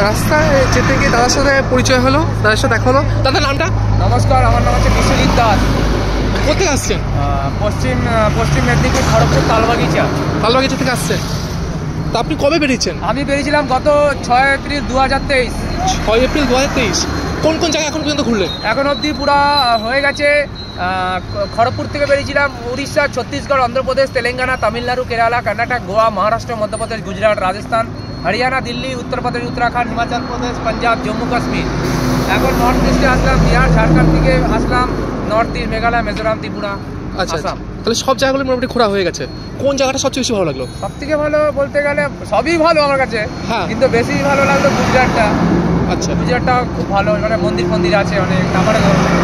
রাস্তায় যেতে গিয়ে দাদার সাথে পরিচয় হলো, দাদার সাথে দেখা হলো। দাদার নামটা? নমস্কার, আমার নাম হচ্ছে বিশ্বজিৎ দাস। কোথায় আসছেন? পশ্চিম মেদিনীপুর খড়গপুর তালবাগিচা থেকে আসছেন। তা আপনি কবে বেরিয়েছেন? আমি বেরিয়েছিলাম গত 6 এপ্রিল 2023। 6 এপ্রিল 2023। কোন কোন জায়গা এখন পর্যন্ত ঘুরলেন? এখন অবধি পুরা হয়ে গেছে। খড়গপুর থেকে বেরিয়েছিলাম উড়িষ্যা, ছত্তিশগড়, অন্ধ্রপ্রদেশ, তেলেঙ্গানা, তামিলনাড়ু, কেরালা, কর্ণাটক, গোয়া, মহারাষ্ট্র, মধ্যপ্রদেশ, গুজরাট, রাজস্থান, হরিয়ানা, দিল্লি, উত্তরপ্রদেশ, উত্তরাখণ্ড, হিমাচল প্রদেশ, পাঞ্জাব, জম্মু কাশ্মীর। এখন নর্থ ইস্টে আসলাম, বিহার, ঝাড়খণ্ড থেকে আসলাম, নর্থ ইস্ট, মেঘালয়, মিজোরাম, ত্রিপুরা, আসাম। তাহলে সব জায়গাগুলো মোটামুটি ঘোরা হয়ে গেছে। কোন জায়গাটা সবচেয়ে বেশি ভালো লাগলো? সব থেকে ভালো বলতে গেলে সবই ভালো আমার কাছে, হ্যাঁ, কিন্তু বেশি ভালো লাগলো গুজরাটটা। আচ্ছা, গুজরাটটা খুব ভালো, মানে মন্দির আছে অনেক। তারপরে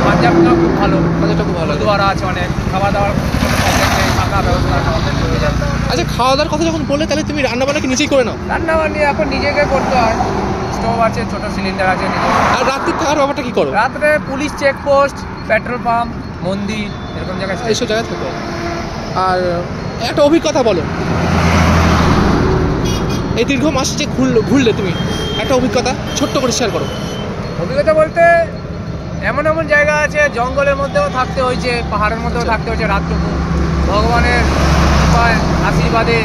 পাঞ্জাবটাও খুব ভালো, পাঞ্জাবটা খুব ভালো, গুরুদুয়ারা আছে অনেক, খাওয়া দাওয়ার থাকা ব্যবস্থা অনেক হয়ে যায়। আচ্ছা, খাওয়া দাওয়ার কথা যখন বললে তাহলে তুমি রান্নাবান্না কি নিজেই করে নাও? রান্নাবান্না এখন নিজেকে করতে হয়, স্টোভ আছে, ছোট সিলিন্ডার আছে নিজে। আর রাত্রে থাকার ব্যাপারটা কি করো? রাত্রে পুলিশ চেকপোস্ট, পেট্রোল পাম্প, মন্দির, এরকম জায়গায় এইসব জায়গায় থাকো। আর একটা অভিজ্ঞতা বলো, এই দীর্ঘ মাস যে ঘুরলে তুমি, একটা অভিজ্ঞতা ছোট্ট করে শেয়ার করো। অভিজ্ঞতা বলতে এমন এমন জায়গা আছে, জঙ্গলের মধ্যেও থাকতে হয়েছে, পাহাড়ের মধ্যেও থাকতে হয়েছে রাতটুকু। ভগবানের কৃপায়, আশীর্বাদে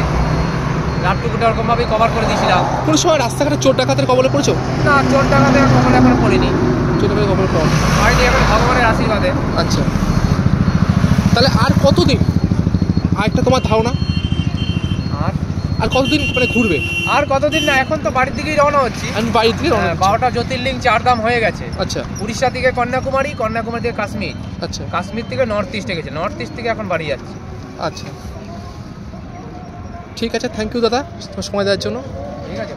রাতটুকুটা ওরকমভাবেই কভার করে দিয়েছিলাম। কোনো সময় রাস্তাঘাটে চোর ডাকাতের কবলে পড়েছো? না, চোর ডাকাতের কবলে এখনো পড়িনি। চোর ডাকাতের কবলে হয়নি এখন, ভগবানের আশীর্বাদে। আচ্ছা, তাহলে আর কতদিন, আর একটা তোমার ধারণা আর কতদিন মানে ঘুরবে? আর কতদিন না, এখন তো বাড়ির দিকেই রওনা হচ্ছি। আমি বাড়ি থেকে রওনা হচ্ছি। 12টা জ্যোতির্লিঙ্গ 4 ধাম হয়ে গেছে। আচ্ছা, উড়িষ্যা থেকে কন্যাকুমারী, কন্যাকুমারী থেকে কাশ্মীর, আচ্ছা, কাশ্মীর থেকে নর্থ ইস্টে গেছে, নর্থ ইস্ট থেকে এখন বাড়ি যাচ্ছি। আচ্ছা, ঠিক আছে, থ্যাংক ইউ দাদা তোমার সময় দেওয়ার জন্য। ঠিক আছে।